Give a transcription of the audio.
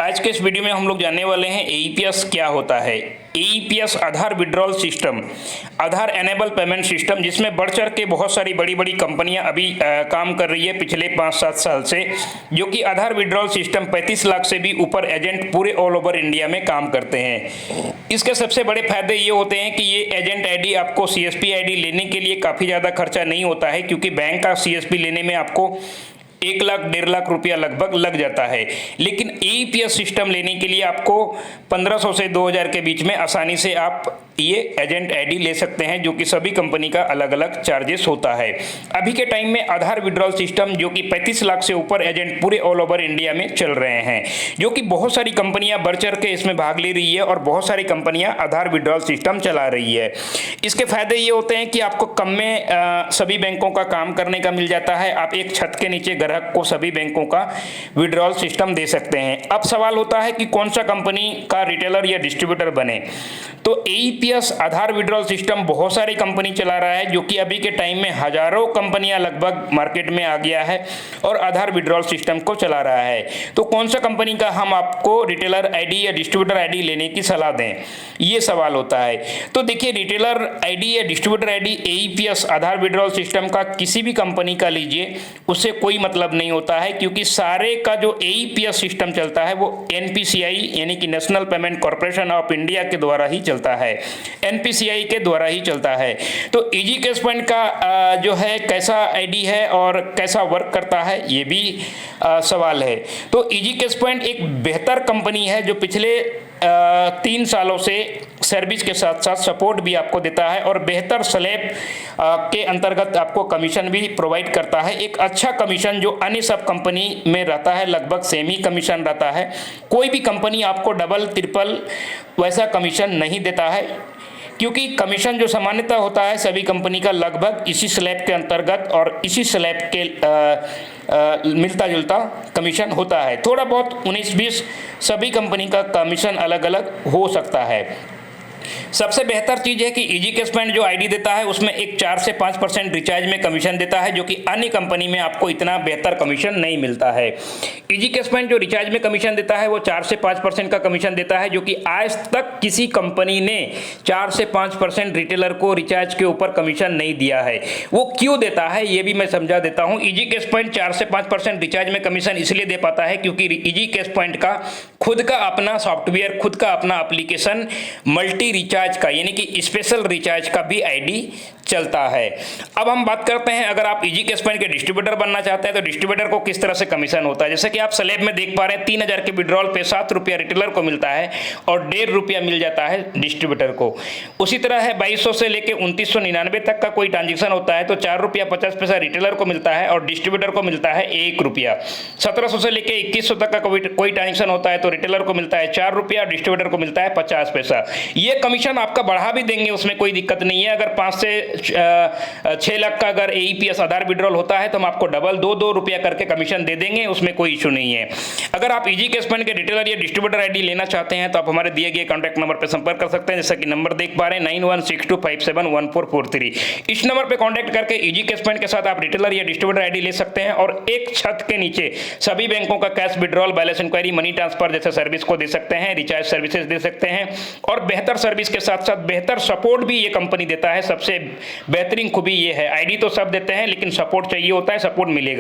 आज के इस वीडियो में हम लोग जानने वाले हैं एईपीएस क्या होता है। एईपीएस आधार विड्रॉल सिस्टम, आधार एनेबल पेमेंट सिस्टम, जिसमें बढ़ चढ़ के बहुत सारी बड़ी बड़ी कंपनियां अभी काम कर रही है पिछले 5-7 साल से, जो कि आधार विड्रॉल सिस्टम 35 लाख से भी ऊपर एजेंट पूरे ऑल ओवर इंडिया में काम करते हैं। इसके सबसे बड़े फायदे ये होते हैं कि ये एजेंट आईडी आपको सीएसपी आईडी लेने के लिए काफ़ी ज़्यादा खर्चा नहीं होता है, क्योंकि बैंक का सीएसपी लेने में आपको 1 लाख 1.5 लाख रुपया लगभग लग जाता है। लेकिन एईपीएस सिस्टम लेने के लिए आपको 1500 से 2000 के बीच में आसानी से आप ये एजेंट आईडी ले सकते हैं, जो कि सभी कंपनी का अलग अलग चार्जेस होता है। अभी के टाइम में आधार विड्रॉल सिस्टम जो कि 35 लाख से ऊपर एजेंट पूरे ऑल ओवर इंडिया में चल रहे हैं, जो कि बहुत सारी कंपनियां बढ़ चढ़ के इसमें भाग ले रही है और बहुत सारी कंपनियां आधार विड्रॉल सिस्टम चला रही है। इसके फायदे ये होते हैं कि आपको कम में सभी बैंकों का काम करने का मिल जाता है। आप एक छत के नीचे ग्राहक को सभी बैंकों का विड्रॉल सिस्टम दे सकते हैं। अब सवाल होता है कि कौन सा कंपनी का रिटेलर या डिस्ट्रीब्यूटर बने। तो एईपीएस आधार विड्रॉल सिस्टम बहुत सारी कंपनी चला रहा है, जो कि अभी के टाइम में हजारों कंपनियां लगभग मार्केट में आ गया है और आधार विड्रॉल सिस्टम को चला रहा है। तो कौन सा कंपनी का हम आपको रिटेलर आईडी या डिस्ट्रीब्यूटर आईडी लेने की सलाह दें, ये सवाल होता है। तो देखिए, रिटेलर आईडी या डिस्ट्रीब्यूटर आईडी एईपीएस आधार विड्रॉल सिस्टम का किसी भी कंपनी का लीजिए, उससे कोई मतलब नहीं होता है, क्योंकि सारे का जो एईपीएस सिस्टम चलता है वो एनपीसीआई यानी कि national payment corporation of India के द्वारा ही चलता है, एनपीसीआई के द्वारा ही चलता है। तो इजी कैश पॉइंट का जो है कैसा आईडी है और कैसा वर्क करता है, ये भी सवाल है। तो इजी कैश पॉइंट एक बेहतर कंपनी है जो पिछले 3 सालों से सर्विस के साथ साथ सपोर्ट भी आपको देता है और बेहतर स्लैब के अंतर्गत आपको कमीशन भी प्रोवाइड करता है। एक अच्छा कमीशन जो अन्य सब कंपनी में रहता है, लगभग सेम ही कमीशन रहता है। कोई भी कंपनी आपको डबल ट्रिपल वैसा कमीशन नहीं देता है, क्योंकि कमीशन जो सामान्यतः होता है सभी कंपनी का लगभग इसी स्लैब के अंतर्गत और इसी स्लैब के मिलता जुलता कमीशन होता है। थोड़ा बहुत 19-20 सभी कंपनी का कमीशन अलग अलग हो सकता है। सबसे बेहतर चीज़ है कि इजी कैश पॉइंट जो आईडी देता है उसमें एक 4 से 5% रिचार्ज में कमीशन देता है, जो कि अन्य कंपनी में आपको इतना बेहतर कमीशन नहीं मिलता है। इजी कैश पॉइंट जो रिचार्ज में कमीशन देता है वो 4 से 5% का कमीशन देता है, जो कि आज तक किसी कंपनी ने 4 से 5% रिटेलर को रिचार्ज के ऊपर कमीशन नहीं दिया है। वो क्यों देता है ये भी मैं समझा देता हूँ। इजी कैश पॉइंट 4 से 5% रिचार्ज में कमीशन इसलिए दे पाता है क्योंकि इजी कैश पॉइंट का खुद का अपना सॉफ्टवेयर, खुद का अपना एप्लीकेशन मल्टी रिचार्ज का यानी कि स्पेशल रिचार्ज का भी आईडी चलता है। अब हम बात करते हैं, अगर आप इजी कैश पॉइंट के डिस्ट्रीब्यूटर बनना चाहते हैं तो डिस्ट्रीब्यूटर को किस तरह से कमीशन होता है। जैसे कि आप स्लैब में देख पा रहे हैं, 3000 के विड्रॉल पे 7 रुपया रिटेलर को मिलता है और 1.5 रुपया मिल जाता है डिस्ट्रीब्यूटर को। उसी तरह है 2200 से लेकर 2999 तक का कोई ट्रांजेक्शन होता है तो 4 रुपया 50 पैसा रिटेलर को मिलता है और डिस्ट्रीब्यूटर को मिलता है 1 रुपया। 1700 से लेकर 2100 तक का कोई ट्रांजेक्शन होता है तो रिटेलर को मिलता है 4 रुपया, डिस्ट्रीब्यूटर को मिलता है 50 पैसा। ये कमीशन आपका बढ़ा भी देंगे, उसमें कोई दिक्कत नहीं है। अगर 5 से 6 लाख का अगर एईपीएस आधार विड्रॉल होता है तो हम आपको डबल 2-2 रुपया करके कमीशन दे देंगे, उसमें कोई इशू नहीं है। अगर आप इजी कैश पॉइंट के रिटेलर या डिस्ट्रीब्यूटर आईडी लेना चाहते हैं तो आप हमारे दिए गए कॉन्टैक्ट नंबर पर संपर्क कर सकते हैं, जैसा कि नंबर देख पा रहे हैं 9162571443। इस नंबर पर कॉन्टैक्ट करके इजी कैश पॉइंट के साथ आप रिटेलर या डिस्ट्रीब्यूटर आईडी ले सकते हैं और एक छत के नीचे सभी बैंकों का cash withdrawal, balance enquiry, money transfer जैसे सर्विस को दे सकते हैं, रिचार्ज सर्विसेज दे सकते हैं और बेहतर सर्विस के साथ साथ बेहतर सपोर्ट भी ये कंपनी देता है। सबसे बेहतरीन खूबी ये है, आईडी तो सब देते हैं लेकिन सपोर्ट चाहिए होता है, सपोर्ट मिलेगा।